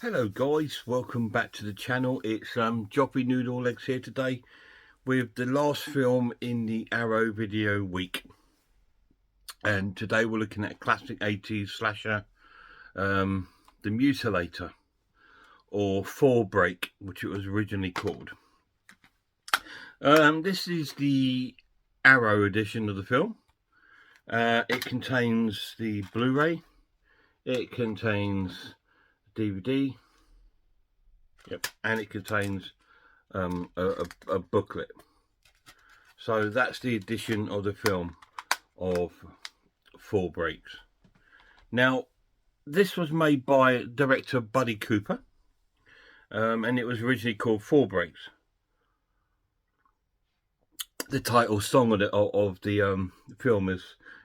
Hello guys, welcome back to the channel. It's Joppy Noodle Legs here today with the last film in the Arrow video week. And today we're looking at a classic 80s slasher, The Mutilator, or Fall Break, which it was originally called. This is the Arrow edition of the film. It contains the Blu-ray, it contains DVD, yep, and it contains a booklet. So that's the edition of the film of Fall Breaks. Now, this was made by director Buddy Cooper, and it was originally called Fall Breaks. The title song of the film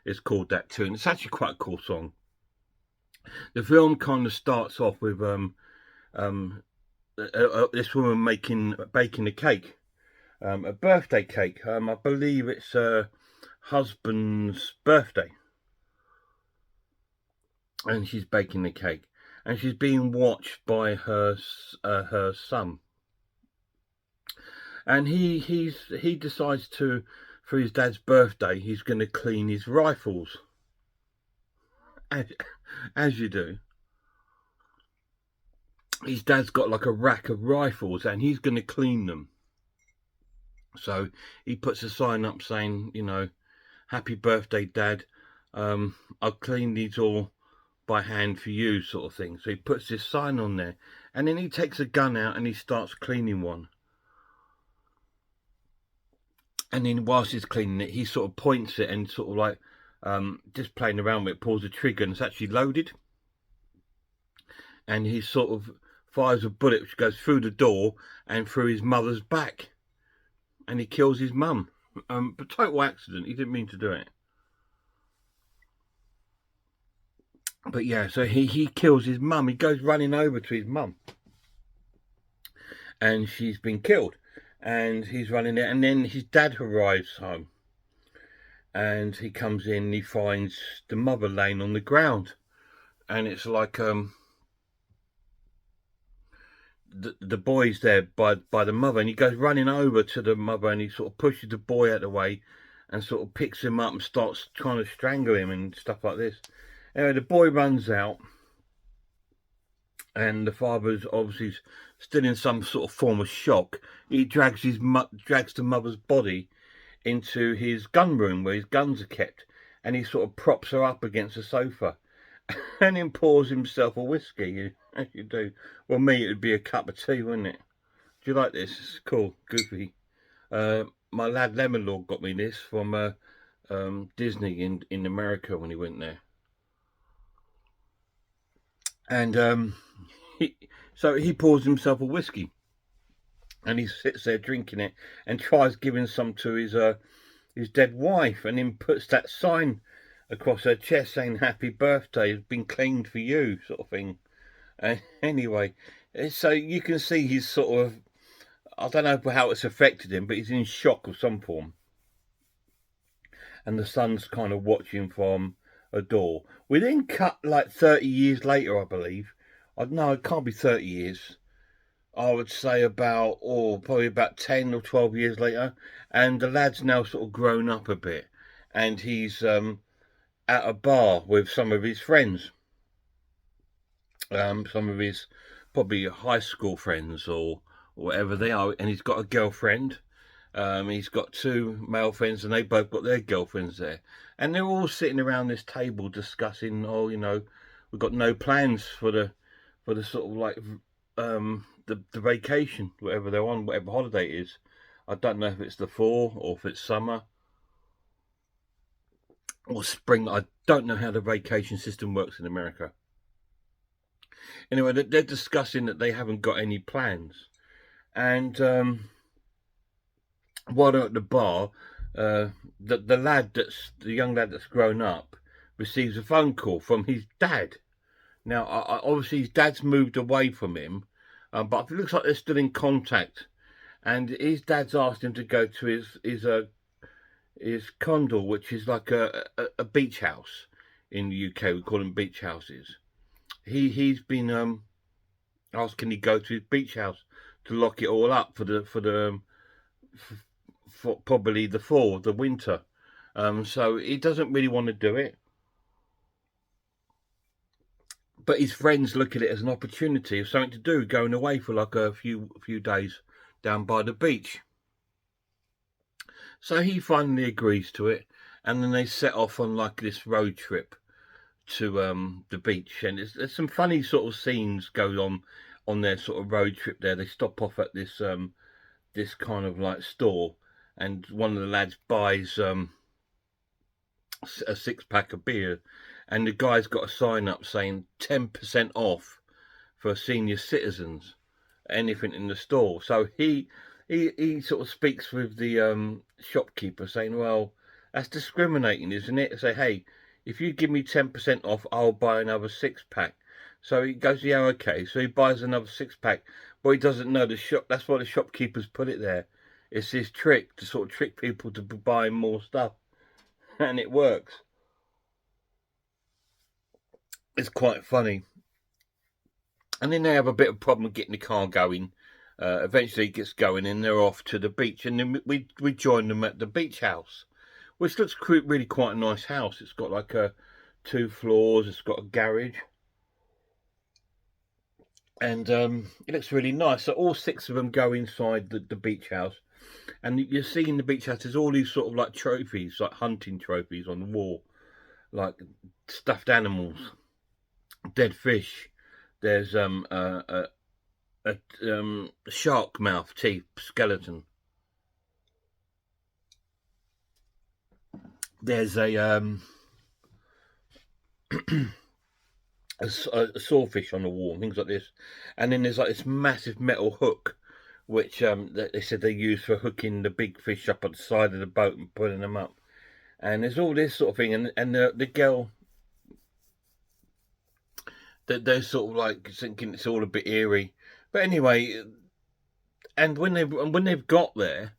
is called that too, and it's actually quite a cool song. The film kind of starts off with this woman baking a cake, a birthday cake. I believe it's her husband's birthday, and she's baking the cake, and she's being watched by her son. And he decides to, for his dad's birthday, he's going to clean his rifles, as you do. His dad's got like a rack of rifles, and he's going to clean them. So he puts a sign up saying, you know, "Happy birthday, Dad. I'll clean these all by hand for you," sort of thing. So he puts this sign on there, and then he takes a gun out and he starts cleaning one. And then whilst he's cleaning it, he sort of points it and sort of like just playing around with it, pulls the trigger, and it's actually loaded. And he sort of fires a bullet which goes through the door and through his mother's back. And he kills his mum. But total accident. He didn't mean to do it. But yeah, so he kills his mum. He goes running over to his mum. And she's been killed. And he's running there. And then his dad arrives home. And he comes in and he finds the mother laying on the ground. And it's like the boy's there by the mother, and he goes running over to the mother and he sort of pushes the boy out of the way and sort of picks him up and starts trying to strangle him and stuff like this. Anyway, the boy runs out, and the father's obviously still in some sort of form of shock. He drags the mother's body into his gun room where his guns are kept, and he sort of props her up against the sofa and then pours himself a whiskey, as you do. Well, me, it would be a cup of tea, wouldn't it? Do you like this? It's cool, goofy. My lad Lemon got me this from Disney in America when he went there. And so he pours himself a whiskey, and he sits there drinking it and tries giving some to his dead wife, and then puts that sign across her chest saying "Happy birthday, has been cleaned for you," sort of thing. Anyway, so you can see he's sort of, I don't know how it's affected him, but he's in shock of some form. And the son's kind of watching from a door. We then cut like 30 years later, I believe. No, it can't be 30 years. I would say about, probably about 10 or 12 years later. And the lad's now sort of grown up a bit. And he's at a bar with some of his friends. Some of his probably high school friends or whatever they are. And he's got a girlfriend. He's got two male friends, and they both got their girlfriends there, and they're all sitting around this table discussing, you know, we've got no plans for the sort of like the vacation, whatever they're on, whatever holiday it is. I don't know if it's the fall or if it's summer or spring. I don't know how the vacation system works in America. Anyway, they're discussing that they haven't got any plans, and while they're at the bar, the young lad that's grown up receives a phone call from his dad. Now, obviously, his dad's moved away from him, but it looks like they're still in contact. And his dad's asked him to go to his condo, which is like a beach house in the UK. We call them beach houses. He's been asks can he go to his beach house to lock it all up for probably the fall, the winter. So he doesn't really want to do it, but his friends look at it as an opportunity of something to do, going away for like a few days down by the beach. So he finally agrees to it, and then they set off on like this road trip to the beach, and there's some funny sort of scenes going on their sort of road trip there. They stop off at this kind of like store, and one of the lads buys a 6-pack of beer, and the guy's got a sign up saying 10% off for senior citizens, anything in the store. So he sort of speaks with the shopkeeper, saying, "Well, that's discriminating, isn't it?" Say, "Hey, if you give me 10% off, I'll buy another 6-pack." So he goes, "Yeah, okay." So he buys another 6-pack, but he doesn't know the shop. That's why the shopkeepers put it there. It's his trick to sort of trick people to buy more stuff, and it works. It's quite funny. And then they have a bit of problem getting the car going. Eventually it gets going and they're off to the beach, and then we join them at the beach house, which looks really quite a nice house. It's got like 2 floors, it's got a garage, and it looks really nice. So all 6 of them go inside the beach house, and you see in the beach house there's all these sort of like trophies, like hunting trophies on the wall, like stuffed animals, dead fish. There's a shark mouth teeth skeleton. There's a sawfish on the wall and things like this, and then there's like this massive metal hook, which they said they use for hooking the big fish up at the side of the boat and pulling them up. And there's all this sort of thing, and the girl, they're sort of like thinking it's all a bit eerie, but anyway. And when they've got there,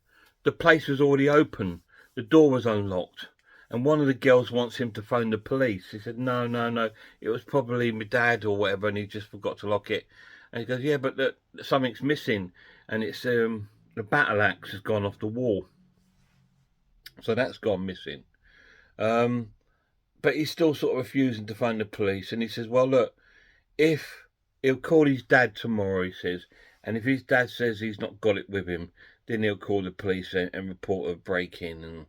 the place was already open. The door was unlocked, and one of the girls wants him to phone the police. He said, "No, no, no. It was probably my dad or whatever, and he just forgot to lock it." And he goes, "Yeah, but something's missing, and it's the battle axe has gone off the wall, so that's gone missing." Um, but he's still sort of refusing to phone the police, and he says, "Well, look, if he'll call his dad tomorrow," he says, "and if his dad says he's not got it with him, then he'll call the police and report a break-in and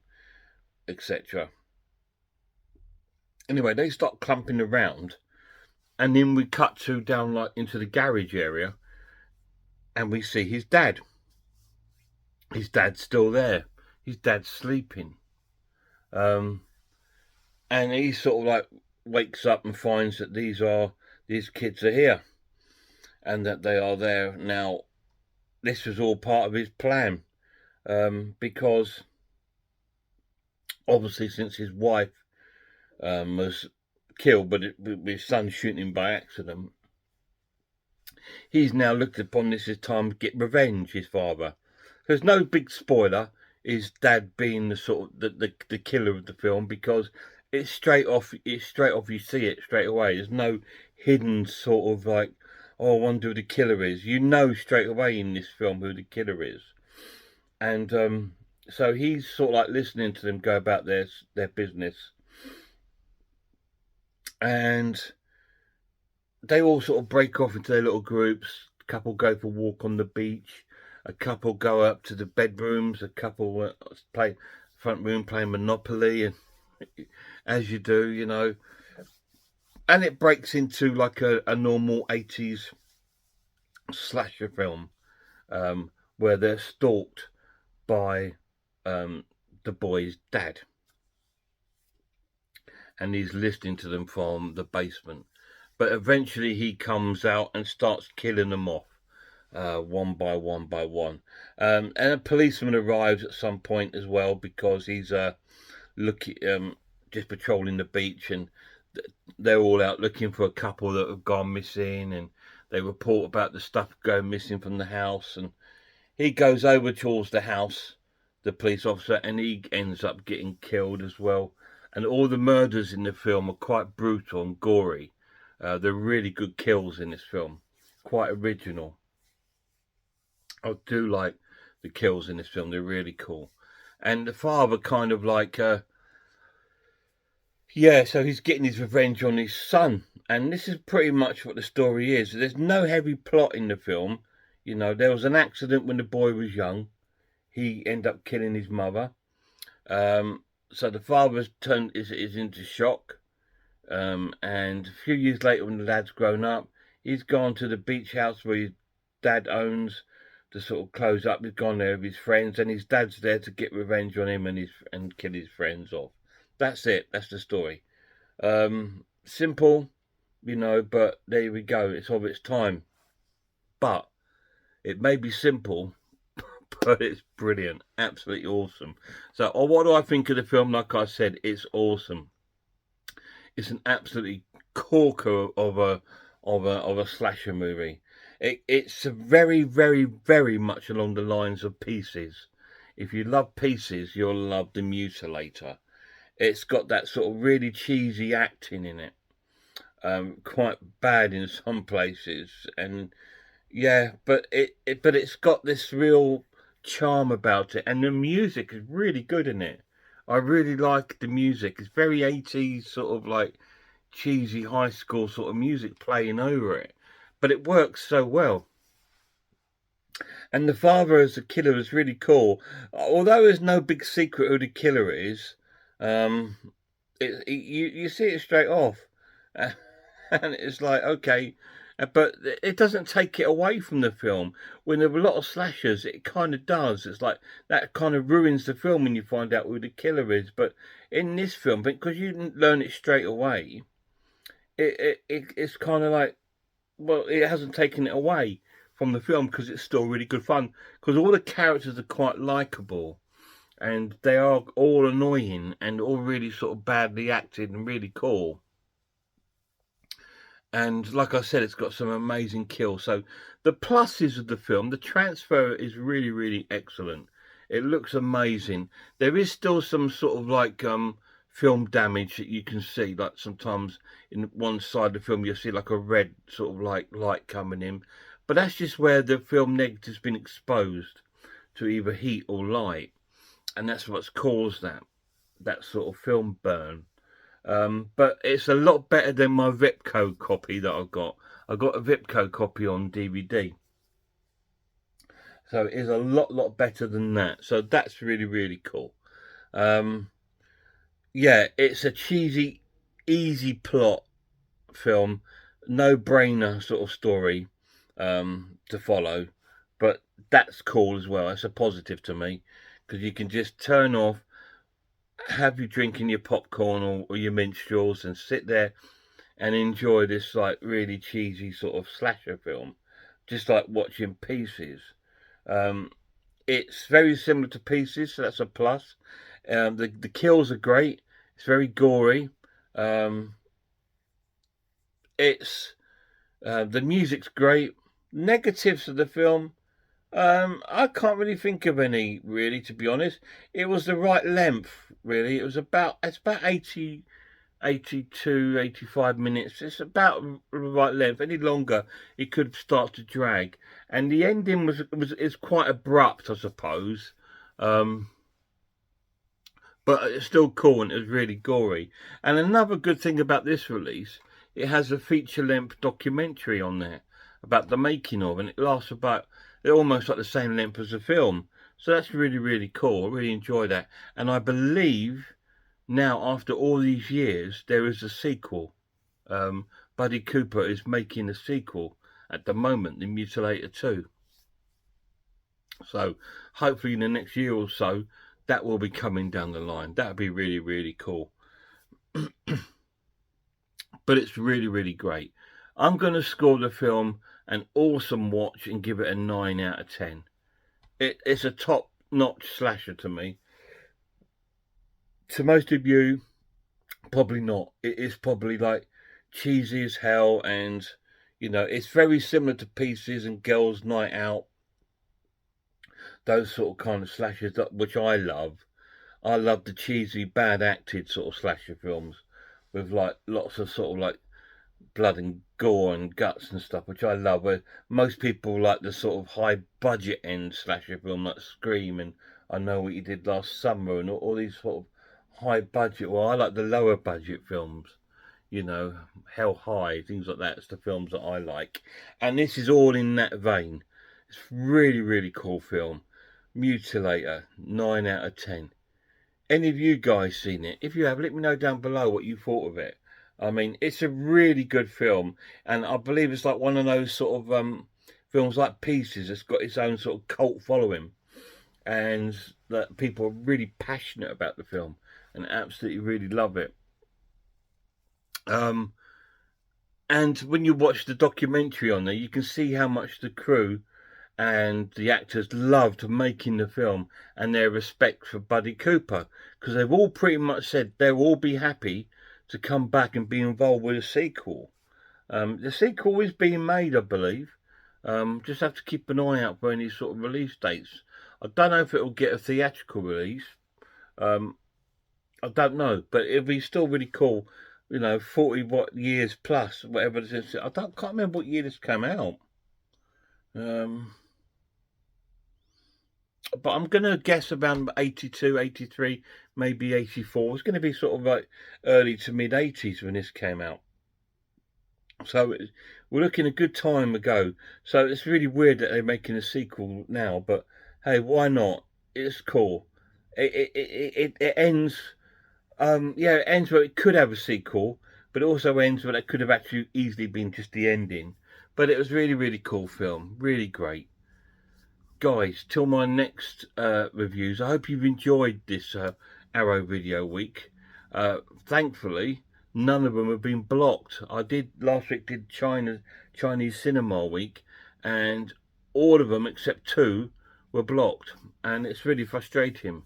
etc." Anyway, they start clumping around, and then we cut to down like into the garage area, and we see his dad. His dad's still there. His dad's sleeping, and he sort of like wakes up and finds that these kids are here, and that they are there now. This was all part of his plan, because obviously since his wife was killed, but with his son shooting him by accident, he's now looked upon this as time to get revenge, his father. There's no big spoiler, his dad being the sort of the killer of the film, because it's straight off, you see it straight away. There's no hidden sort of like, oh, I wonder who the killer is. You know straight away in this film who the killer is. And so he's sort of like listening to them go about their business, and they all sort of break off into their little groups. A couple go for a walk on the beach, a couple go up to the bedrooms, a couple play front room playing Monopoly, and as you do, you know. And it breaks into like a normal 80s slasher film, where they're stalked by the boy's dad, and he's listening to them from the basement. But eventually he comes out and starts killing them off, one by one by one. And a policeman arrives at some point as well, because he's just patrolling the beach, and they're all out looking for a couple that have gone missing, and they report about the stuff going missing from the house. And he goes over towards the house, the police officer, and he ends up getting killed as well. And all the murders in the film are quite brutal and gory. They're really good kills in this film. quite original. I do like the kills in this film. They're really cool. And the father kind of like, yeah, so he's getting his revenge on his son. And this is pretty much what the story is. There's no heavy plot in the film. You know, there was an accident when the boy was young. He ended up killing his mother. So the father's is into shock. And a few years later, when the lad's grown up, he's gone to the beach house where his dad owns to sort of close up. He's gone there with his friends, and his dad's there to get revenge on him and kill his friends off. That's it. That's the story. Simple, you know, but there we go. It's of its time. But it may be simple, but it's brilliant. Absolutely awesome. So, what do I think of the film? Like I said, it's awesome. It's an absolutely corker of a slasher movie. It's very, very, very much along the lines of Pieces. If you love Pieces, you'll love The Mutilator. It's got that sort of really cheesy acting in it, quite bad in some places, and yeah, but it's got this real charm about it, and the music is really good in it. I really like the music. It's very 80s, sort of like cheesy high school sort of music playing over it, but it works so well. And the father as a killer is really cool. Although there's no big secret who the killer is, um, you see it straight off, and it's like okay, but it doesn't take it away from the film. When there are a lot of slashers, it kind of does. It's like that kind of ruins the film when you find out who the killer is. But in this film, because you didn't learn it straight away, it's kind of like, well, it hasn't taken it away from the film because it's still really good fun. Because all the characters are quite likable, and they are all annoying and all really sort of badly acted and really cool. And like I said, it's got some amazing kills. So the pluses of the film, the transfer is really, really excellent. It looks amazing. There is still some sort of like film damage that you can see. Like sometimes in one side of the film, you see like a red sort of like light coming in. But that's just where the film negative's been exposed to either heat or light. And that's what's caused that sort of film burn. But it's a lot better than my Vipco copy that I got. I got a Vipco copy on DVD. So it is a lot better than that. So that's really, really cool. Yeah, it's a cheesy, easy plot film. No-brainer sort of story to follow. But that's cool as well. It's a positive to me. Because you can just turn off, have you drinking your popcorn or your minstrels and sit there and enjoy this like really cheesy sort of slasher film, just like watching Pieces. It's very similar to Pieces, so that's a plus. The kills are great. It's very gory. It's the music's great. Negatives of the film, I can't really think of any, really, to be honest. It was the right length, really. It's about 80, 82, 85 minutes. It's about the right length. Any longer, it could start to drag. And the ending is quite abrupt, I suppose. But it's still cool and it was really gory. And another good thing about this release, it has a feature-length documentary on there about the making of, and it lasts about almost like the same length as the film. So that's really, really cool. I really enjoy that. And I believe now, after all these years, there is a sequel. Buddy Cooper is making a sequel at the moment, The Mutilator 2. So hopefully in the next year or so, that will be coming down the line. That would be really, really cool. But it's really, really great. I'm going to score the film an awesome watch and give it a 9 out of 10. It's a top-notch slasher to me. To most of you, probably not. It is probably like cheesy as hell, and you know, it's very similar to Pieces and Girls' Night Out. Those sort of kind of slashers, which I love. I love the cheesy, bad acted sort of slasher films with like lots of sort of like blood and gore and guts and stuff, which I love. Where most people like the sort of high budget end slasher film like Scream and I Know What You Did Last Summer and all these sort of high budget. Well, I like the lower budget films, you know, Hell High, things like that. It's the films that I like. And this is all in that vein. It's really, really cool film. Mutilator, 9 out of 10. Any of you guys seen it? If you have, let me know down below what you thought of it. I mean, it's a really good film, and I believe it's like one of those sort of films like Pieces that's got its own sort of cult following, and that people are really passionate about the film and absolutely really love it. And when you watch the documentary on there, you can see how much the crew and the actors loved making the film and their respect for Buddy Cooper, because they've all pretty much said they'll all be happy to come back and be involved with a sequel. The sequel is being made, I believe. Just have to keep an eye out for any sort of release dates. I don't know if it will get a theatrical release. I don't know, but it'll be still really cool. You know, 40 years plus, whatever it is. Can't remember what year this came out. But I'm going to guess around 82, 83, maybe 84. It's going to be sort of like early to mid 80s when this came out. So we're looking a good time ago. So it's really weird that they're making a sequel now, but hey, why not? It's cool. It ends, yeah, it ends where it could have a sequel, but it also ends where it could have actually easily been just the ending. But it was really, really cool film. Really great. Guys, till my next reviews, I hope you've enjoyed this Arrow video week. Thankfully, none of them have been blocked. I did last week, did Chinese Cinema Week, and all of them except 2 were blocked, and it's really frustrating,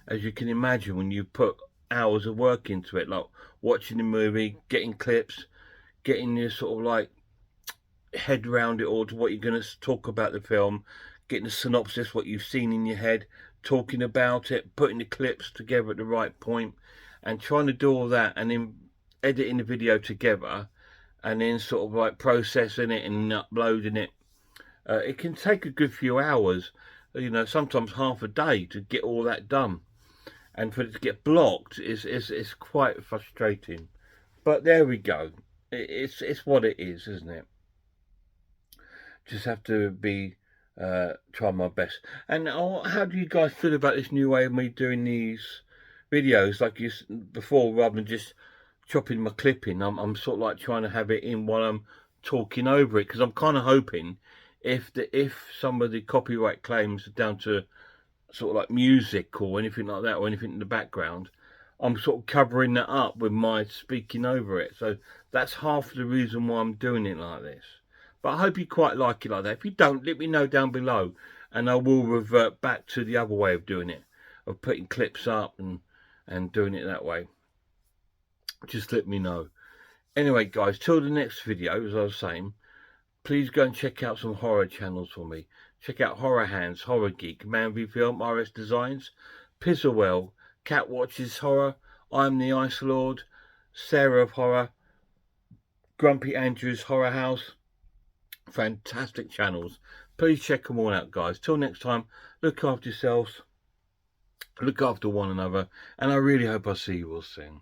as you can imagine, when you put hours of work into it, like watching the movie, getting clips, getting your sort of like head round it all to what you're going to talk about the film, getting a synopsis, what you've seen in your head, talking about it, putting the clips together at the right point, and trying to do all that, and then editing the video together, and then sort of like processing it and uploading it. It can take a good few hours, you know, sometimes half a day to get all that done. And for it to get blocked is quite frustrating. But there we go. It's what it is, isn't it? Just have to be try my best. And how do you guys feel about this new way of me doing these videos like you before, rather than just chopping my clip in? I'm sort of like trying to have it in while I'm talking over it, because I'm kind of hoping if some of the copyright claims are down to sort of like music or anything like that, or anything in the background, I'm sort of covering that up with my speaking over it. So that's half the reason why I'm doing it like this. But I hope you quite like it like that. If you don't, let me know down below, and I will revert back to the other way of doing it, of putting clips up and doing it that way. Just let me know. Anyway, guys, till the next video, as I was saying, please go and check out some horror channels for me. Check out Horror Hands, Horror Geek, Man v Film, RS Designs, Pizzlewell, Cat Watches Horror, I'm the Ice Lord, Sarah of Horror, Grumpy Andrews Horror House. Fantastic channels. Please check them all out, guys. Till next time, look after yourselves, look after one another, and I really hope I see you all soon.